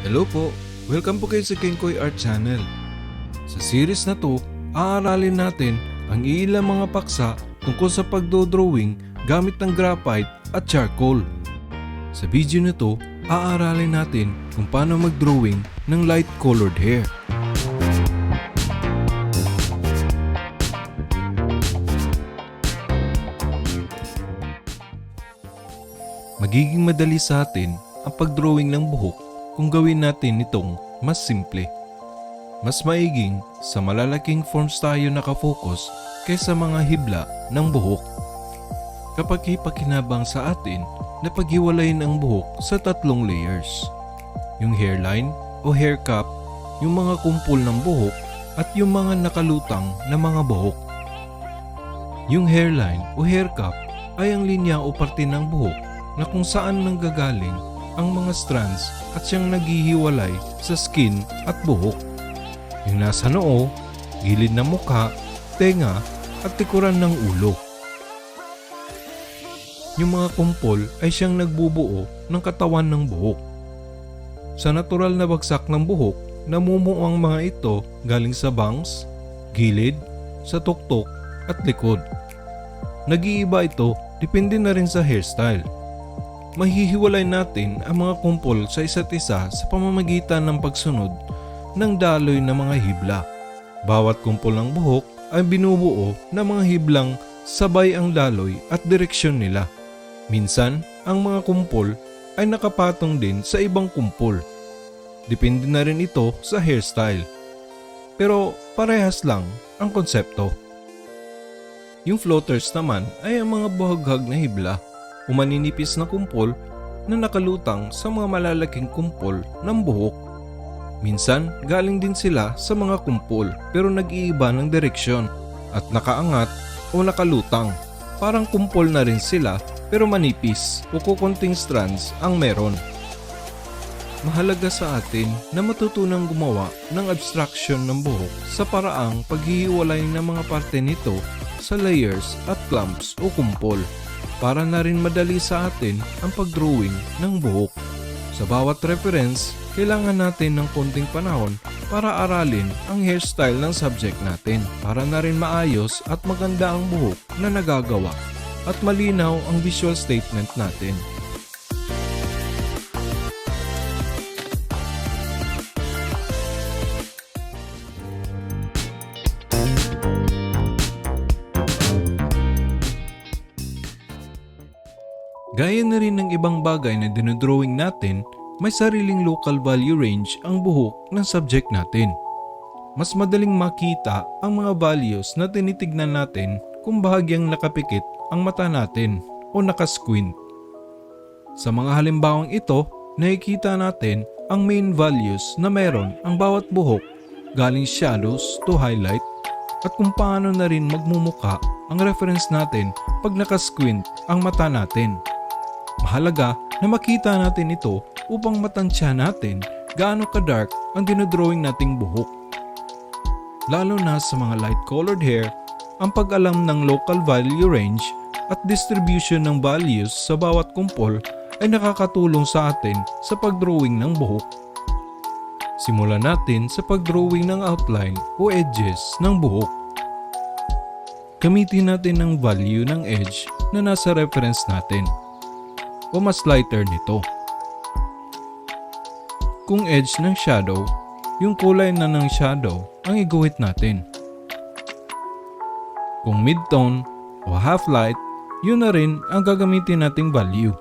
Hello po! Welcome po kayo sa Kenkoy Art Channel. Sa series na to, aaralin natin ang ilang mga paksa tungkol sa pagdodrawing gamit ng graphite at charcoal. Sa video na to, aaralin natin kung paano magdrawing ng light colored hair. Magiging madali sa atin ang pagdrawing ng buhok kung gawin natin itong mas simple. Mas maiging sa malalaking forms tayo nakafocus kaysa mga hibla ng buhok. Kapag ipakinabang sa atin na paghiwalayin ang buhok sa tatlong layers. Yung hairline o hair cap, yung mga kumpol ng buhok at yung mga nakalutang na mga buhok. Yung hairline o hair cap ay ang linya o parte ng buhok na kung saan nanggagaling ang mga strands at siyang naghihiwalay sa skin at buhok. Yung nasa noo, gilid ng mukha, tenga at likuran ng ulo. Yung mga kumpol ay siyang nagbubuo ng katawan ng buhok. Sa natural na bagsak ng buhok, namumuo ang mga ito galing sa bangs, gilid, sa tuktok at likod. Nag-iiba ito depende na rin sa hairstyle. Mahihiwalay natin ang mga kumpol sa isa't isa sa pamamagitan ng pagsunod ng daloy ng mga hibla. Bawat kumpol ng buhok ay binubuo ng mga hiblang sabay ang daloy at direksyon nila. Minsan, ang mga kumpol ay nakapatong din sa ibang kumpol. Depende na rin ito sa hairstyle. Pero parehas lang ang konsepto. Yung floaters naman ay ang mga buhaghag na hibla o maninipis na kumpol na nakalutang sa mga malalaking kumpol ng buhok. Minsan, galing din sila sa mga kumpol pero nag-iiba ng direksyon at nakaangat o nakalutang. Parang kumpol na rin sila pero manipis o kukunting strands ang meron. Mahalaga sa atin na matutunang gumawa ng abstraction ng buhok sa paraang paghihiwalay ng mga parte nito sa layers at clumps o kumpol. Para na rin madali sa atin ang pagdrawing ng buhok. Sa bawat reference, kailangan natin ng konting panahon para aralin ang hairstyle ng subject natin para na rin maayos at maganda ang buhok na nagagawa at malinaw ang visual statement natin. Gaya na rin ng ibang bagay na dinodrawing natin, may sariling local value range ang buhok ng subject natin. Mas madaling makita ang mga values na tinitignan natin kung bahagyang nakapikit ang mata natin o nakasquint. Sa mga halimbawang ito, nakikita natin ang main values na meron ang bawat buhok galing shadows to highlight at kung paano na rin magmumuka ang reference natin pag nakasquint ang mata natin. Mahalaga na makita natin ito upang matansya natin gaano ka-dark ang dinodrawing nating buhok. Lalo na sa mga light colored hair, ang pag-alam ng local value range at distribution ng values sa bawat kumpol ay nakakatulong sa atin sa pagdrawing ng buhok. Simulan natin sa pagdrawing ng outline o edges ng buhok. Gamitin natin ang value ng edge na nasa reference natin o mas lighter nito. Kung edge ng shadow, yung kulay na ng shadow ang iguhit natin. Kung mid-tone o half-light, yun na rin ang gagamitin nating value.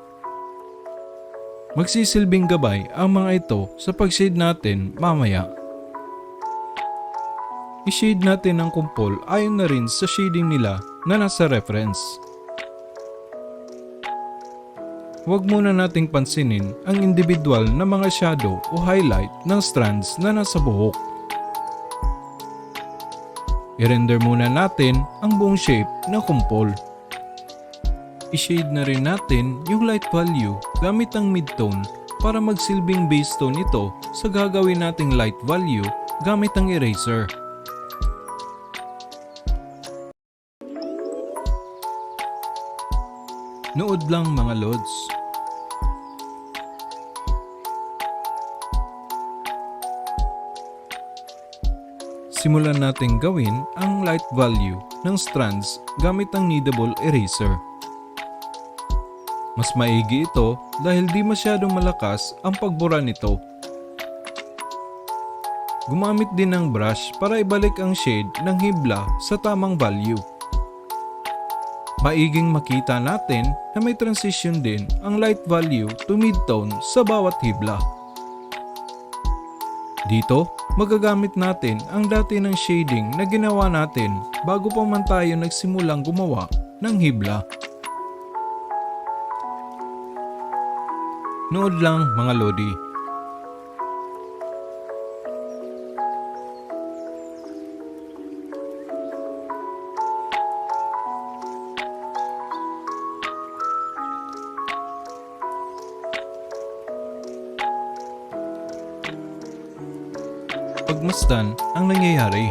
Magsisilbing gabay ang mga ito sa pag-shade natin mamaya. I-shade natin ang kumpol ayon na rin sa shading nila na nasa reference. Huwag muna nating pansinin ang individual na mga shadow o highlight ng strands na nasa buhok. I-render muna natin ang buong shape ng kumpol. I-shade na rin natin yung light value gamit ang mid-tone para magsilbing base tone ito sa gagawin nating light value gamit ang eraser. Nood lang mga lods. Simulan nating gawin ang light value ng strands gamit ang kneadable eraser. Mas maigi ito dahil di masyadong malakas ang pagbura nito. Gumamit din ng brush para ibalik ang shade ng hibla sa tamang value. Maiging makita natin na may transition din ang light value to mid-tone sa bawat hibla. Dito, magagamit natin ang dati ng shading na ginawa natin bago pa man tayo nagsimulang gumawa ng hibla. Nood lang mga lodi. Pagmasdan ang nangyayari.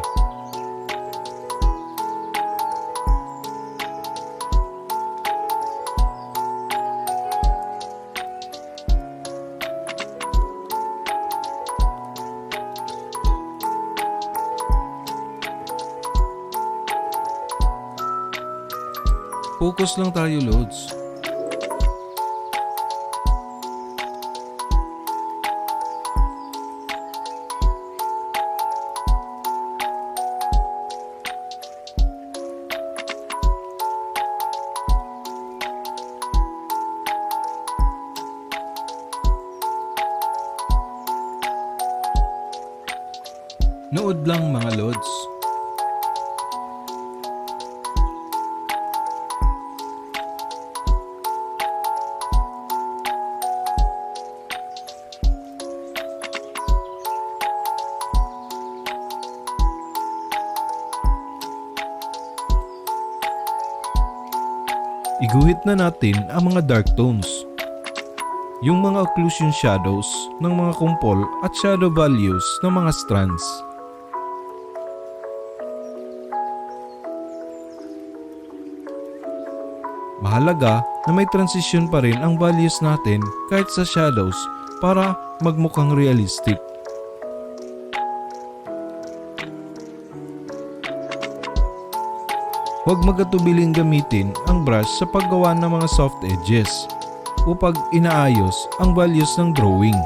Focus lang tayo, Lods. Nood lang mga Lods. Iguhit na natin ang mga dark tones, yung mga occlusion shadows ng mga kumpol at shadow values ng mga strands. Mahalaga na may transition pa rin ang values natin kahit sa shadows para magmukhang realistic. Huwag magatubiling gamitin ang brush sa paggawa ng mga soft edges upang inaayos ang values ng drawing.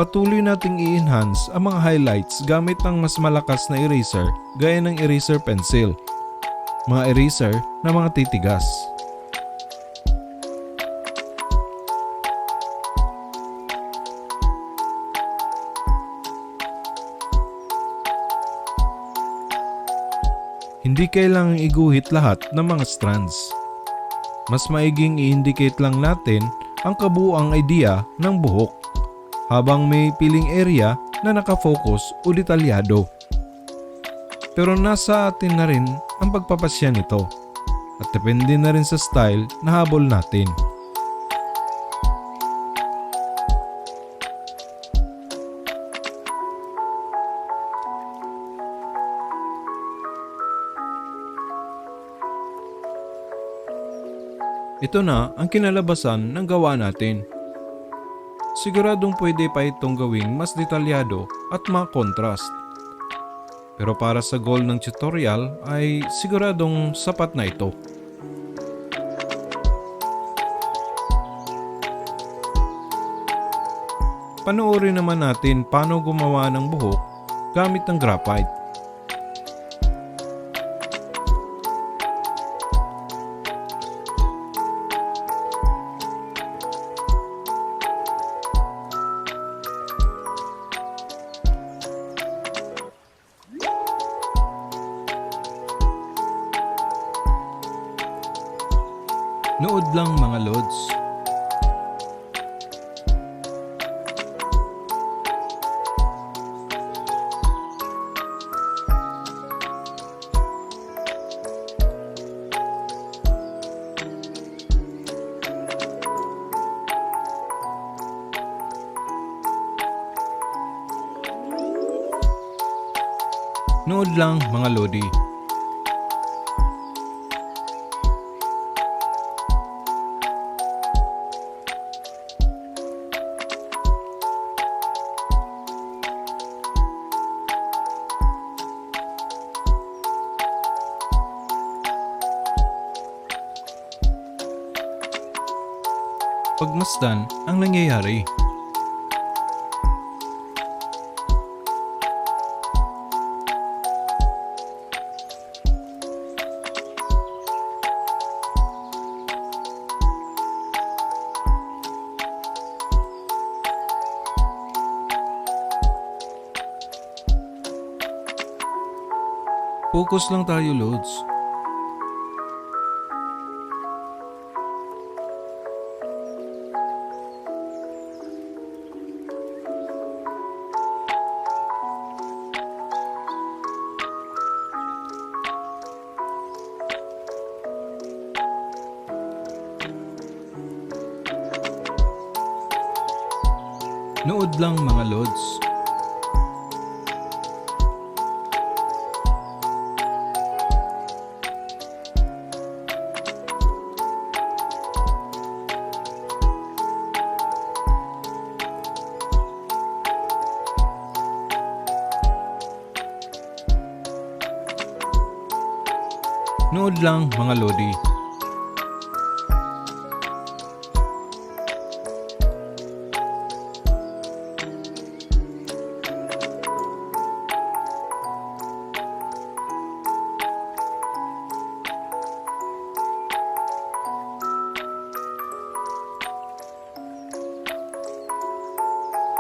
Patuloy nating i-enhance ang mga highlights gamit ng mas malakas na eraser gaya ng eraser pencil, mga eraser na mga titigas. Hindi kailangang iguhit lahat ng mga strands. Mas maiging i-indicate lang natin ang kabuuang idea ng buhok habang may piling area na nakafocus o detalyado. Pero nasa atin na rin ang pagpapasya nito at depende na rin sa style na habol natin. Ito na ang kinalabasan ng gawa natin. Siguradong pwede pa itong gawing mas detalyado at ma-contrast. Pero para sa goal ng tutorial ay siguradong sapat na ito. Panoorin naman natin paano gumawa ng buhok gamit ng graphite. Nood lang mga Lods. Nood lang mga Lodi. Pagmasdan ang nangyayari. Focus lang tayo, Lods. Nood lang mga Lods. Nood lang mga Lodi.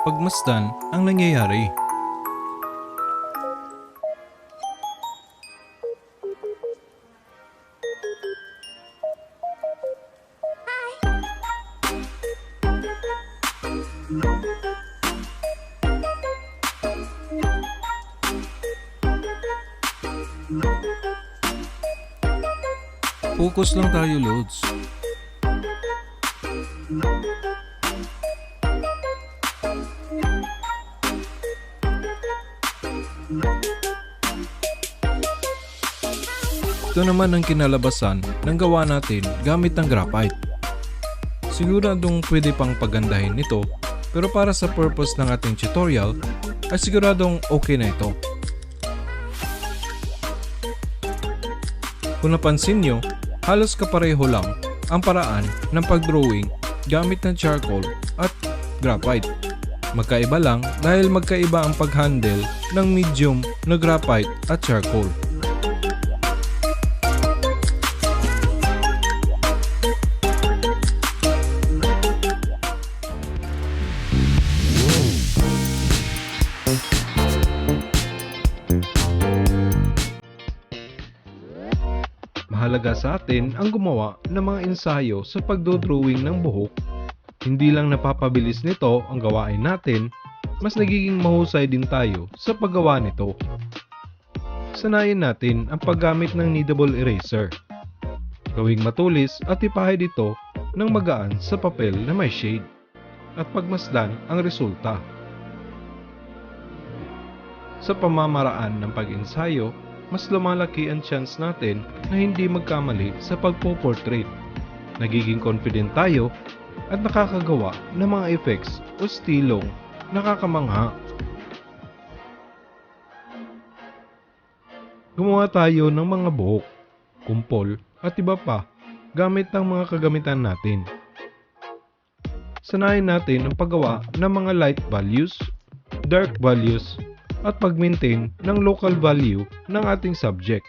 Pagmasdan ang nangyayari. Focus lang tayo, Lods. Ito naman ang kinalabasan ng gawa natin gamit ng graphite. Siguradong pwede pang pagandahin ito, pero para sa purpose ng ating tutorial ay siguradong okay na ito. Kung napansin nyo, halos kapareho lang ang paraan ng pagdrawing gamit ng charcoal at graphite. Magkaiba lang dahil magkaiba ang paghandle ng medium na graphite at charcoal. Mahalaga sa atin ang gumawa ng mga ensayo sa pagdodrawing ng buhok. Hindi lang napapabilis nito ang gawain natin, mas nagiging mahusay din tayo sa paggawa nito. Sanayin natin ang paggamit ng kneadable eraser. Gawing matulis at ipahid ito ng magaan sa papel na may shade at pagmasdan ang resulta. Sa pamamaraan ng pag-ensayo, mas lumalaki ang chance natin na hindi magkamali sa pagpo-portrait. Nagiging confident tayo at nakakagawa ng mga effects o stilong nakakamangha. Gumawa tayo ng mga buhok, kumpol at iba pa gamit ng mga kagamitan natin. Sanayin natin ang paggawa ng mga light values, dark values, at pag-maintain ng local value ng ating subject.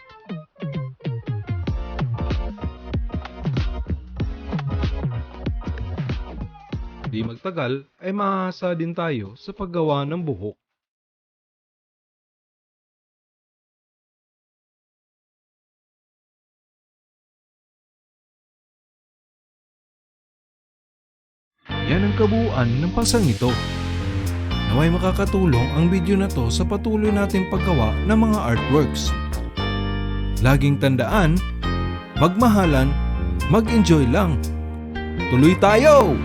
Di magtagal ay mahahasa din tayo sa paggawa ng buhok. Yan ang kabuuan ng pangsang ito. Naway makakatulong ang video na to sa patuloy nating paggawa ng mga artworks. Laging tandaan, magmahalan, mag-enjoy lang. Tuloy tayo!